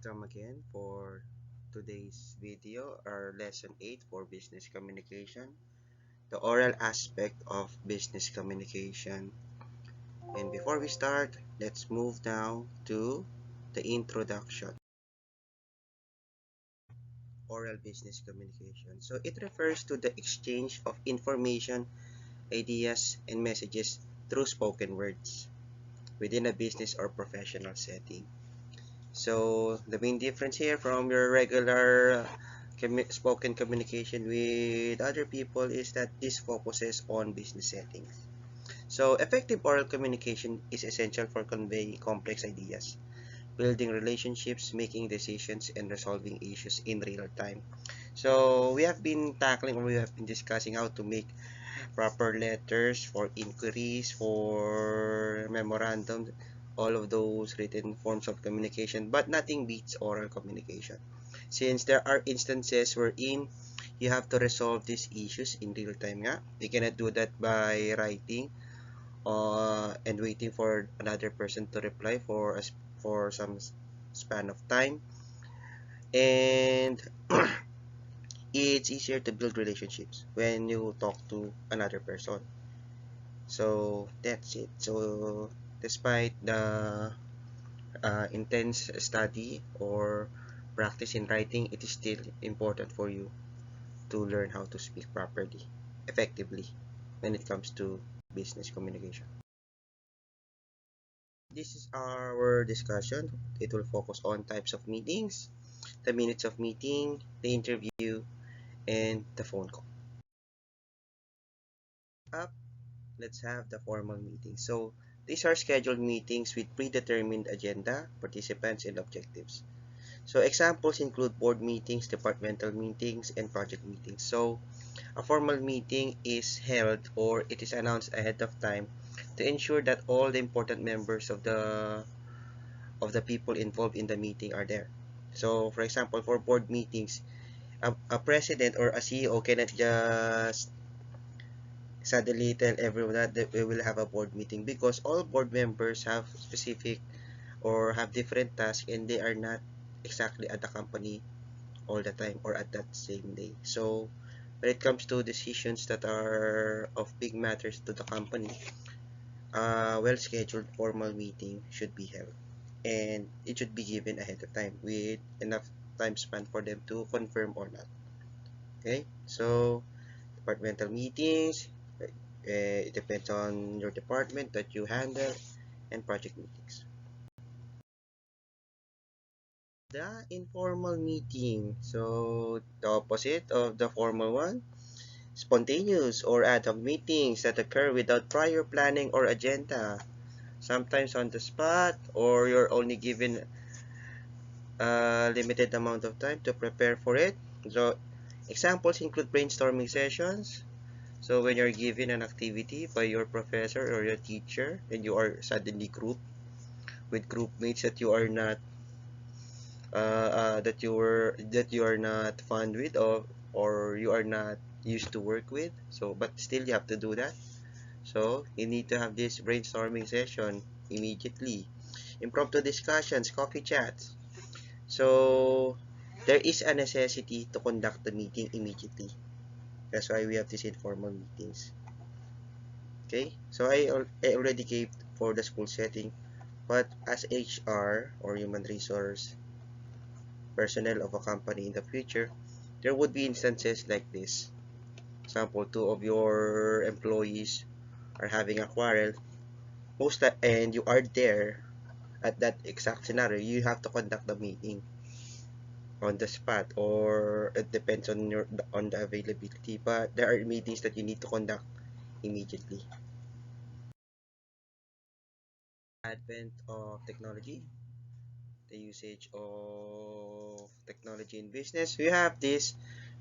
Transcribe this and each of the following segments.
Welcome again for today's video, our lesson 8 for business communication, the oral aspect of business communication. And before we start, let's move now to the introduction. Oral business communication. So it refers to the exchange of information, ideas, and messages through spoken words within a business or professional setting. So the main difference here from your regular spoken communication with other people is that this focuses on business settings. So effective oral communication is essential for conveying complex ideas, building relationships, making decisions, and resolving issues in real time. So we have been tackling, or we have been discussing how to make proper letters for inquiries, for memorandum, all of those written forms of communication, but nothing beats oral communication. Since there are instances wherein you have to resolve these issues in real time nga. You cannot do that by writing and waiting for another person to reply for some span of time. And it's easier to build relationships when you talk to another person. So that's it. So despite the intense study or practice in writing, it is still important for you to learn how to speak properly, effectively, when it comes to business communication. This is our discussion. It will focus on types of meetings, the minutes of meeting, the interview, and the phone call. Up, let's have the formal meeting. So these are scheduled meetings with predetermined agenda, participants, and objectives. So examples include board meetings, departmental meetings, and project meetings. So a formal meeting is held or it is announced ahead of time to ensure that all the important members of the people involved in the meeting are there. So for example, for board meetings, a president or a CEO cannot just suddenly tell everyone that we will have a board meeting, because all board members have specific or have different tasks and they are not exactly at the company all the time or at that same day. So when it comes to decisions that are of big matters to the company, a well-scheduled formal meeting should be held, and it should be given ahead of time with enough time span for them to confirm or not. Okay, so departmental meetings, it depends on your department that you handle, and project meetings. The informal meeting, so the opposite of the formal one, spontaneous or ad hoc meetings that occur without prior planning or agenda, sometimes on the spot, or you're only given a limited amount of time to prepare for it. So examples include brainstorming sessions. So when you're given an activity by your professor or your teacher and you are suddenly grouped with group mates that you are not that you are not fond with, or you are not used to work with, so but still you have to do that. So you need to have this brainstorming session immediately. Impromptu discussions, coffee chats. So there is a necessity to conduct the meeting immediately. That's why we have these informal meetings. Okay, so I already gave for the school setting, but as HR or human resource personnel of a company in the future, there would be instances like this. Example, two of your employees are having a quarrel, and you are there at that exact scenario. You have to conduct the meeting on the spot, or it depends on the availability. But there are meetings that you need to conduct immediately. Advent of technology, the usage of technology in business. We have these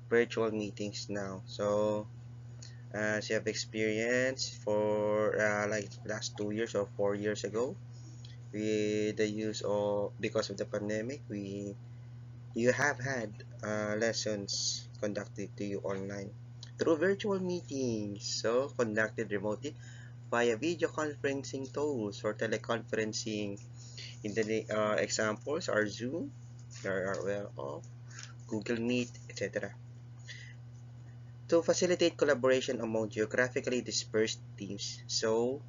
virtual meetings now. So as you have experienced for like last 2 years or 4 years ago, with the use of, because of the pandemic, you have had lessons conducted to you online through virtual meetings, so conducted remotely via video conferencing tools or teleconferencing. In the examples are Zoom, you are aware of, Google Meet, etc. To facilitate collaboration among geographically dispersed teams. So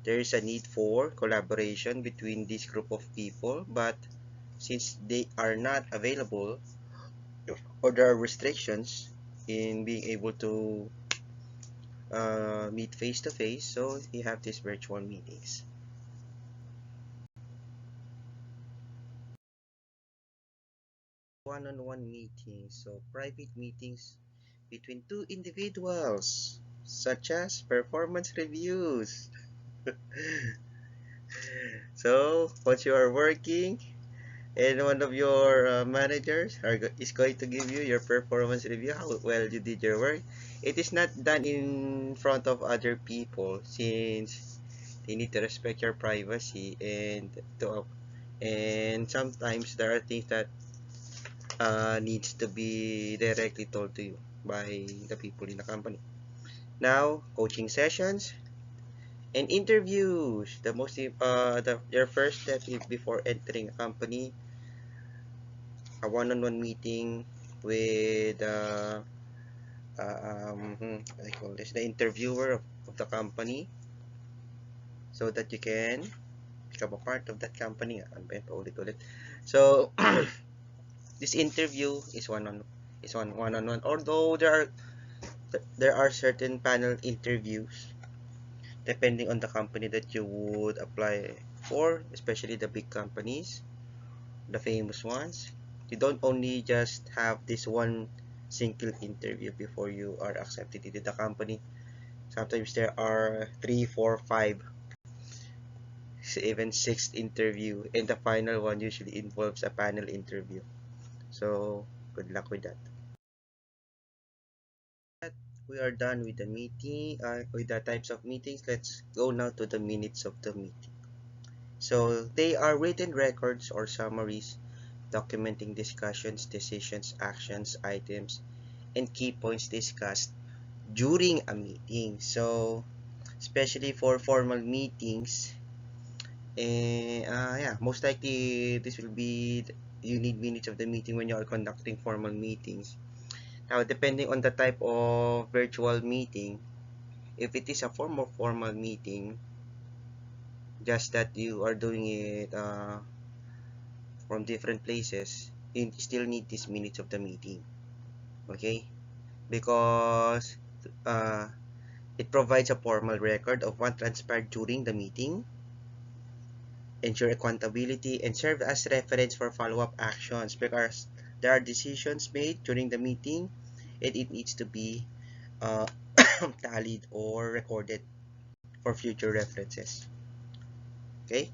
there is a need for collaboration between this group of people, but since they are not available or there are restrictions in being able to meet face to face, so you have these virtual meetings. One-on-one meetings, so private meetings between two individuals, such as performance reviews. So once you are working and one of your managers is going to give you your performance review, how well you did your work, it is not done in front of other people since they need to respect your privacy, and sometimes there are things that needs to be directly told to you by the people in the company. Now, coaching sessions and interviews. Your first step before entering a company, a one-on-one meeting with I call this the interviewer of the company, so that you can become a part of that company. Ano ba yun? Paulit-ulit. So this interview is one-on-one. Although there are certain panel interviews depending on the company that you would apply for, especially the big companies, the famous ones. You don't only just have this one single interview before you are accepted into the company. Sometimes there are three, four, five, even six interview, and the final one usually involves a panel interview. So good luck with that. We are done with the meeting, with the types of meetings. Let's go now to the minutes of the meeting. So they are written records or summaries documenting discussions, decisions, actions, items, and key points discussed during a meeting. So especially for formal meetings, yeah, most likely this will be you need minutes of the meeting when you are conducting formal meetings. Now, depending on the type of virtual meeting, if it is a formal meeting, just that you are doing it from different places, you still need these minutes of the meeting. Okay? Because uh, it provides a formal record of what transpired during the meeting, ensure accountability, and serve as reference for follow-up actions, because there are decisions made during the meeting and it needs to be uh, tallied or recorded for future references. Okay?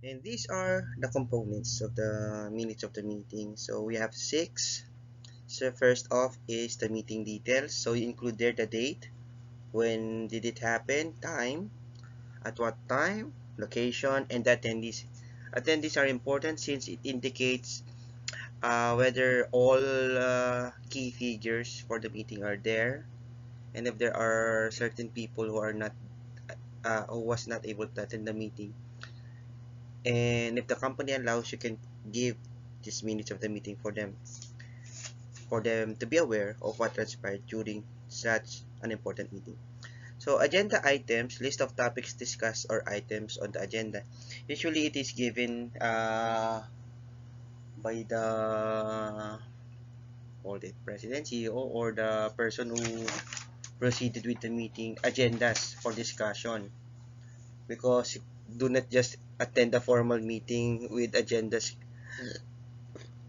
And these are the components of the minutes of the meeting. So we have six. So first off is the meeting details. So you include there the date, when did it happen, time, at what time, location, and the attendees. Attendees are important since it indicates whether all key figures for the meeting are there, and if there are certain people who are not who was not able to attend the meeting. And if the company allows, you can give just minutes of the meeting for them to be aware of what transpired during such an important meeting. So agenda items, list of topics discussed or items on the agenda. Usually it is given by the president, CEO, or the person who proceeded with the meeting, agendas for discussion, because do not just attend a formal meeting with agendas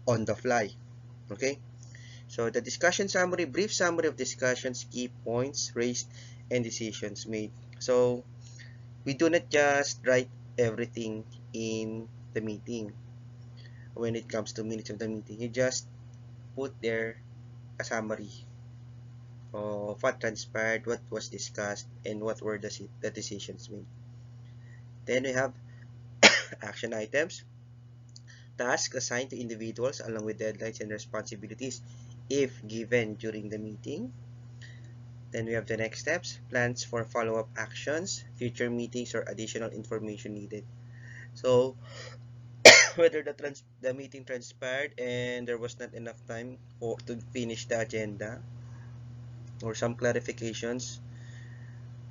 on the fly. Okay, so the discussion summary, brief summary of discussions, key points raised, and decisions made. So we do not just write everything in the meeting. When it comes to minutes of the meeting, you just put there a summary of what transpired, what was discussed, and what were the decisions made. Then we have action items, tasks assigned to individuals along with deadlines and responsibilities if given during the meeting. Then we have the next steps, plans for follow-up actions, future meetings, or additional information needed. So whether the meeting transpired and there was not enough time to finish the agenda, or some clarifications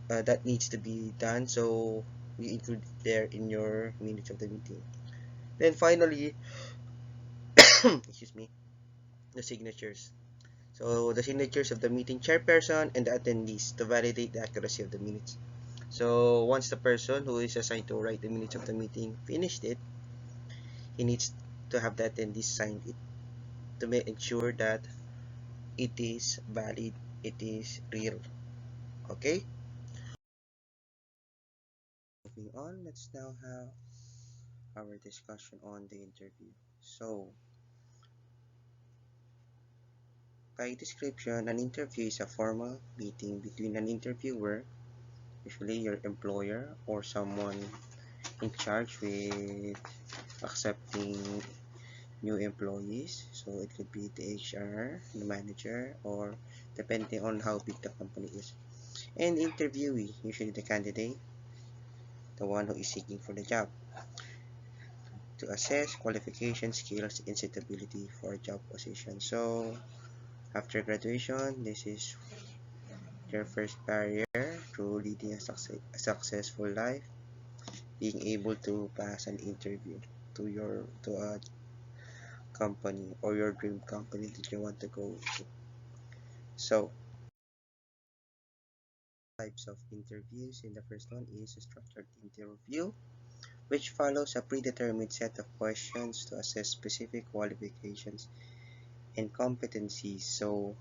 that needs to be done, so you include there in your minutes of the meeting. Then finally, excuse me, the signatures. So the signatures of the meeting chairperson and the attendees to validate the accuracy of the minutes. So once the person who is assigned to write the minutes of the meeting finished it, he needs to have the attendees sign it to make ensure that it is valid, it is real. Okay? Moving on, let's now have our discussion on the interview. So, by description, an interview is a formal meeting between an interviewer, usually your employer or someone in charge with accepting new employees. So it could be the HR, the manager, or depending on how big the company is. And interviewee, usually the candidate, the one who is seeking for the job, to assess qualification, skills, and suitability for a job position. So after graduation, this is your first barrier to leading a successful life, being able to pass an interview to a company or your dream company that you want to go to. So types of interviews. In the first one is a structured interview, which follows a predetermined set of questions to assess specific qualifications and competencies. So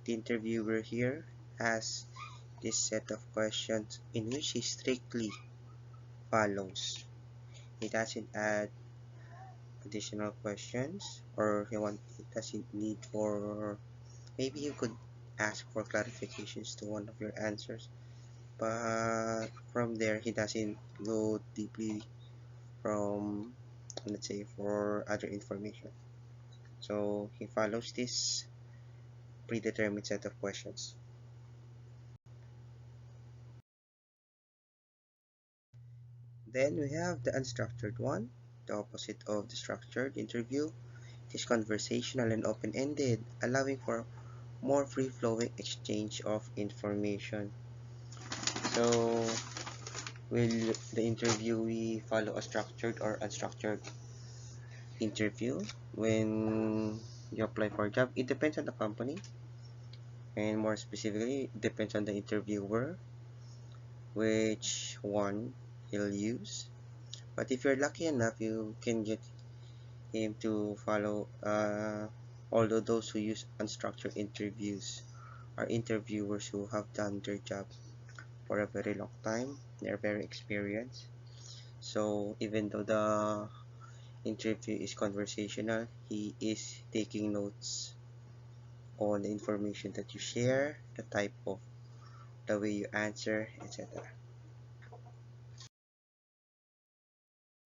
the interviewer here has this set of questions in which he strictly follows. He doesn't add additional questions, or he doesn't need for, maybe you could ask for clarifications to one of your answers, but from there he doesn't go deeply from, let's say, for other information. So he follows this predetermined set of questions. Then we have the unstructured one, the opposite of the structured interview. It is conversational and open-ended, allowing for more free-flowing exchange of information. So will the interviewee follow a structured or unstructured interview when you apply for a job? It depends on the company, and more specifically, it depends on the interviewer which one he'll use. But if you're lucky enough, you can get him to follow, although those who use unstructured interviews are interviewers who have done their job for a very long time. They're very experienced. So even though the interview is conversational, he is taking notes on the information that you share, the type of the way you answer, etc.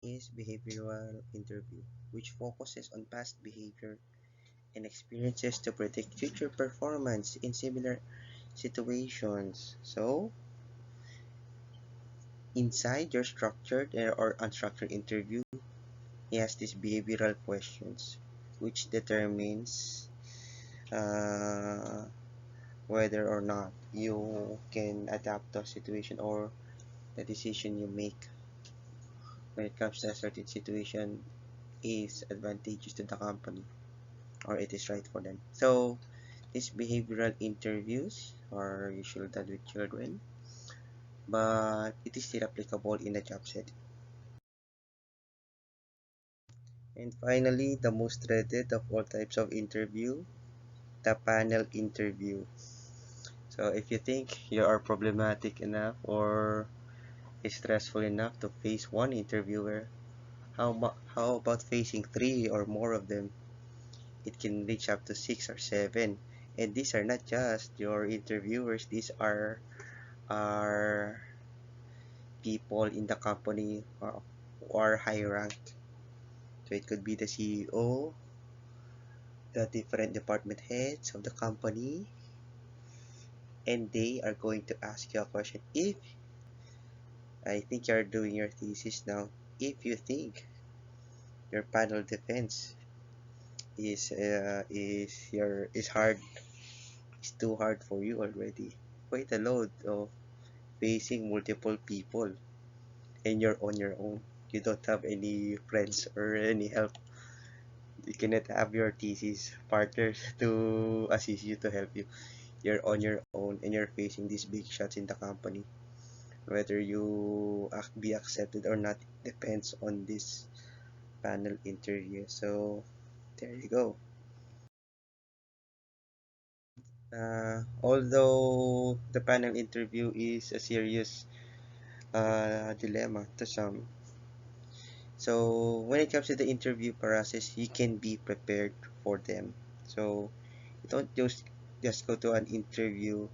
Is behavioral interview, which focuses on past behavior and experiences to predict future performance in similar situations. So, inside your structured or unstructured interview, he has these behavioral questions, which determines uh, whether or not you can adapt to a situation, or the decision you make when it comes to a certain situation is advantageous to the company, or it is right for them. So these behavioral interviews are usually done with children, but it is still applicable in the job setting. And finally, the most dreaded of all types of interview, the panel interview. So if you think you are problematic enough or is stressful enough to face one interviewer, how about facing three or more of them? It can reach up to six or seven. And these are not just your interviewers, these are people in the company who are high ranked. So it could be the CEO, the different department heads of the company, and they are going to ask you a question. If I think you're doing your thesis now, if you think Your panel defense is hard, is too hard for you already. Quite a load of facing multiple people, and you're on your own. You don't have any friends or any help. You cannot have your thesis partners to assist you, to help you. You're on your own and you're facing these big shots in the company. Whether you be accepted or not depends on this panel interview. So there you go. Although the panel interview is a serious dilemma to some, so when it comes to the interview process, you can be prepared for them. So you don't just go to an interview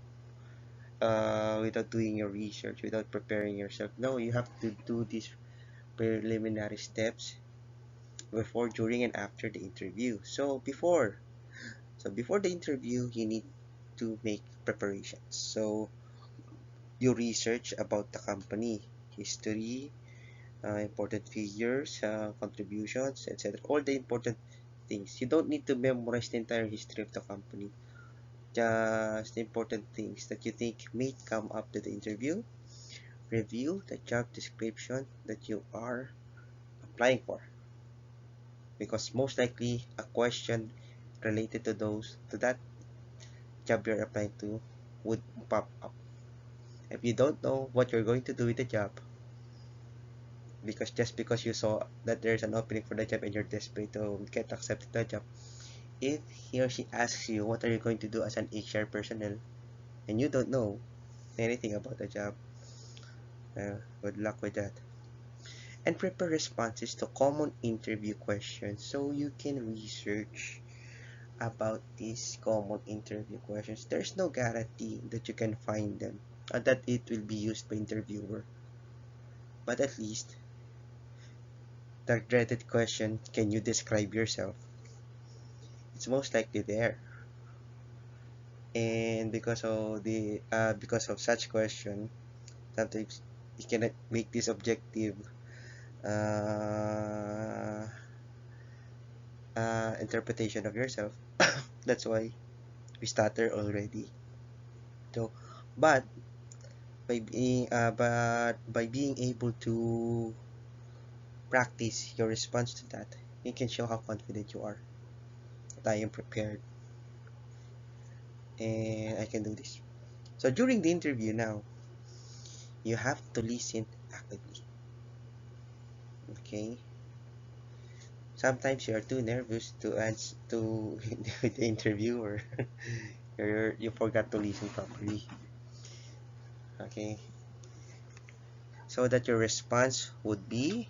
without doing your research, without preparing yourself. No, you have to do these preliminary steps before, during, and after the interview. So before the interview, you need to make preparations. So you research about the company, history, important figures, contributions, etc. All the important things. You don't need to memorize the entire history of the company. Just the important things that you think may come up to the interview. Review the job description that you are applying for, because most likely a question related to that job you're applying to would pop up. If you don't know what you're going to do with the job, just because you saw that there's an opening for the job and you're desperate to get accepted to the job, if he or she asks you what are you going to do as an HR personnel and you don't know anything about the job, good luck with that. And prepare responses to common interview questions, so you can research about these common interview questions. There's no guarantee that you can find them or that it will be used by interviewer, but at least the dreaded question, can you describe yourself, it's most likely there. And because of such question, sometimes you cannot make this objective uh, interpretation of yourself. That's why we stutter already. So, but by being able to practice your response to that, you can show how confident you are. That I am prepared and I can do this. So during the interview now, you have to listen actively. Okay. Sometimes you are too nervous to answer to the interviewer. You forgot to listen properly. Okay. So that your response would be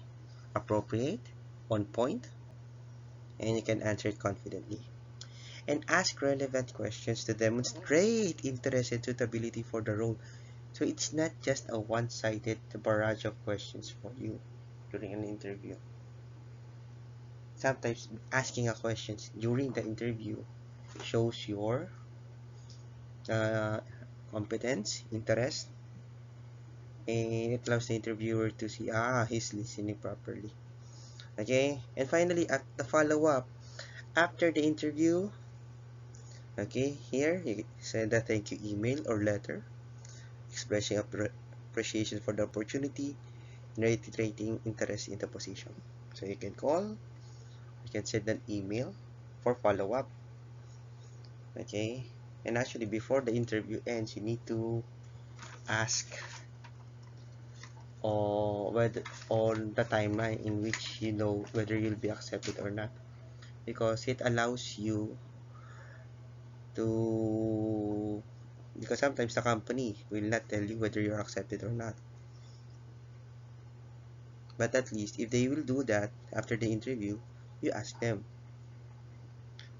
appropriate, on point, and you can answer it confidently. And ask relevant questions to demonstrate interest and suitability for the role. So it's not just a one-sided barrage of questions for you during an interview. Sometimes asking a questions during the interview shows your uh, competence, interest, and it allows the interviewer to see, he's listening properly. Okay, and finally, at the follow-up, after the interview, okay, here you send a thank you email or letter expressing appreciation for the opportunity and reiterating interest in the position. So you can call, you can send an email for follow-up. Okay, and actually before the interview ends, you need to ask whether on the timeline in which you know whether you'll be accepted or not, because it allows you to, because sometimes the company will not tell you whether you're accepted or not, but at least if they will do that after the interview, you ask them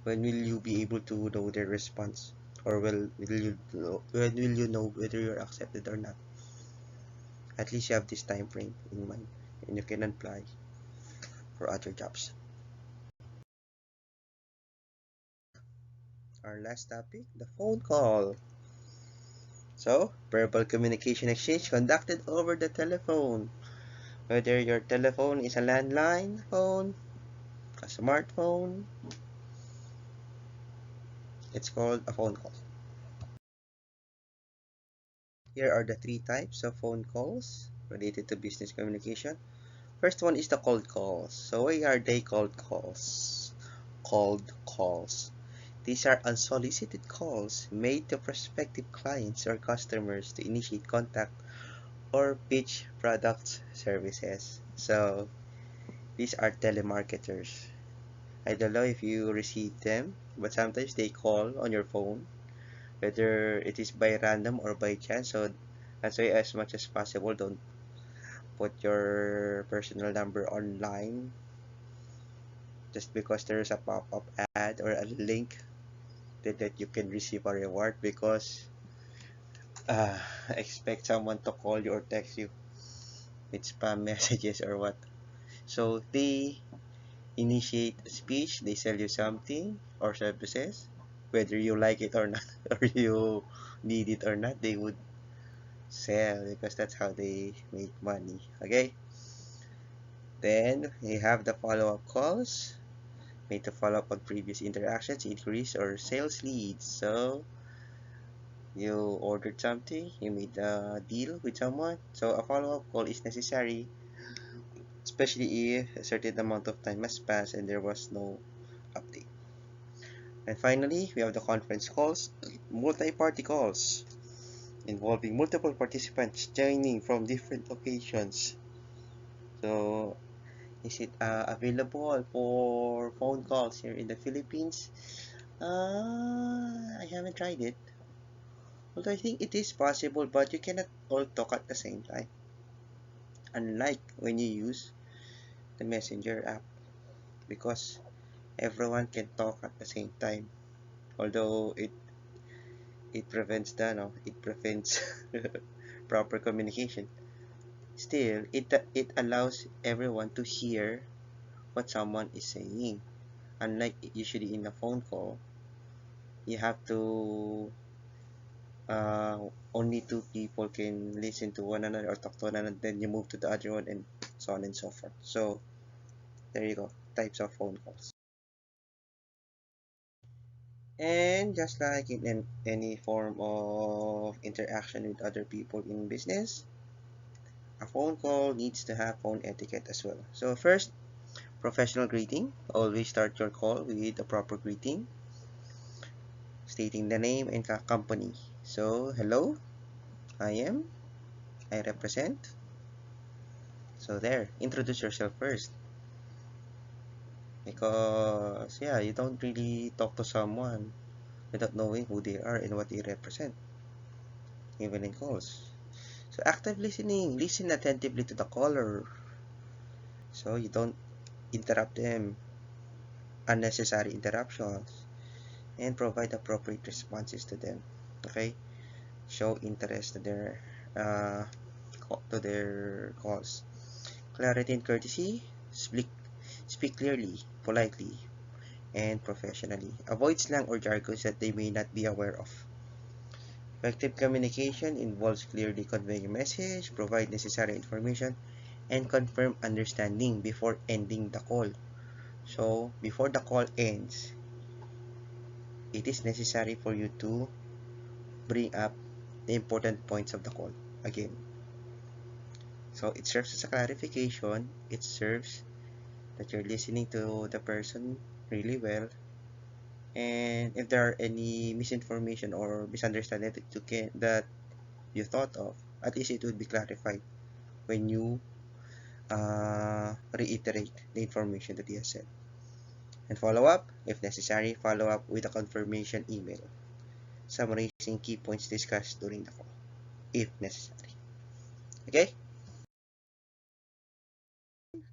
when will you be able to know their response, or when will you know whether you're accepted or not. At least you have this time frame in mind and you can apply for other jobs. Our last topic, the phone call. So, verbal communication exchange conducted over the telephone. Whether your telephone is a landline phone, a smartphone, it's called a phone call. Here are the three types of phone calls related to business communication. First one is the cold calls. So why are they cold calls? Cold calls. These are unsolicited calls made to prospective clients or customers to initiate contact or pitch products, services. So these are telemarketers. I don't know if you receive them, but sometimes they call on your phone, whether it is by random or by chance. So that's why as much as possible, don't put your personal number online just because there's a pop-up ad or a link that you can receive a reward, because expect someone to call you or text you with spam messages or what. So they initiate a speech, they sell you something or services, whether you like it or not, or you need it or not, they would sell, because that's how they make money. Okay, then you have the follow-up calls made to follow up on previous interactions, increase or sales leads. So you ordered something, you made a deal with someone, so a follow-up call is necessary, especially if a certain amount of time has passed and there was no update. And finally, we have the conference calls, multi-party calls, involving multiple participants joining from different locations. So, is it available for phone calls here in the Philippines? I haven't tried it. Although I think it is possible, but you cannot all talk at the same time. Unlike when you use the Messenger app, because everyone can talk at the same time. Although it prevents the no, it prevents proper communication. Still, it allows everyone to hear what someone is saying. Unlike usually in a phone call, you have to only two people can listen to one another or talk to one another, then you move to the other one, and so on and so forth. So there you go, types of phone calls. And just like in any form of interaction with other people in business, a phone call needs to have phone etiquette as well. So first, professional greeting. Always start your call with a proper greeting, stating the name and company. So hello, I represent. So there, introduce yourself first, because yeah, you don't really talk to someone without knowing who they are and what they represent, even in calls. So active listening, listen attentively to the caller, so you don't interrupt them, unnecessary interruptions, and provide appropriate responses to them. Okay, show interest to uh, their calls. Clarity and courtesy, speak clearly, politely, and professionally. Avoid slang or jargons that they may not be aware of. Effective communication involves clearly conveying a message, provide necessary information, and confirm understanding before ending the call. So, before the call ends, it is necessary for you to bring up the important points of the call again. So, it serves as a clarification, it serves that you're listening to the person really well, and if there are any misinformation or misunderstanding that you thought of, at least it would be clarified when you reiterate the information that he has said. And follow up, if necessary, follow up with a confirmation email summarizing key points discussed during the call, if necessary. Okay?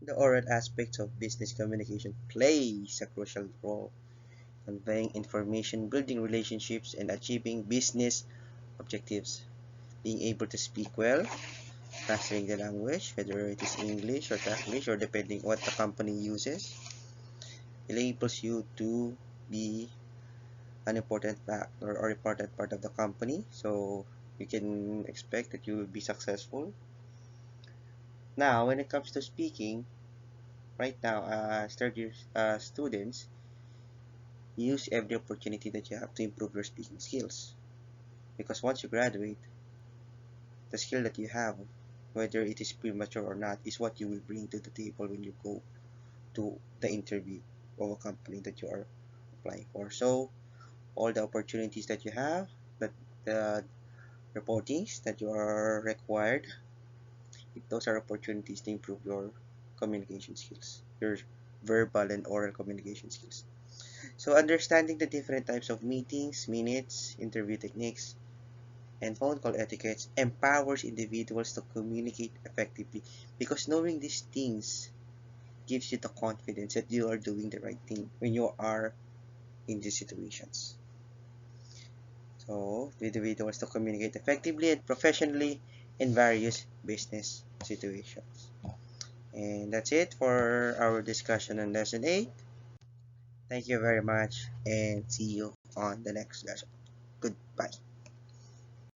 The oral aspects of business communication plays a crucial role, conveying information, building relationships, and achieving business objectives. Being able to speak well, mastering the language, whether it is English or Taglish or depending what the company uses, enables you to be an important factor or important part of the company. So you can expect that you will be successful. Now, when it comes to speaking, right now, third year students, use every opportunity that you have to improve your speaking skills. Because once you graduate, the skill that you have, whether it is premature or not, is what you will bring to the table when you go to the interview of a company that you are applying for. So, all the opportunities that you have, that the reportings that you are required, those are opportunities to improve your communication skills, your verbal and oral communication skills. So, understanding the different types of meetings, minutes, interview techniques, and phone call etiquettes empowers individuals to communicate effectively, because knowing these things gives you the confidence that you are doing the right thing when you are in these situations. So, the individuals to communicate effectively and professionally in various business situations. And that's it for our discussion on lesson 8. Thank you very much and see you on the next lesson. Goodbye.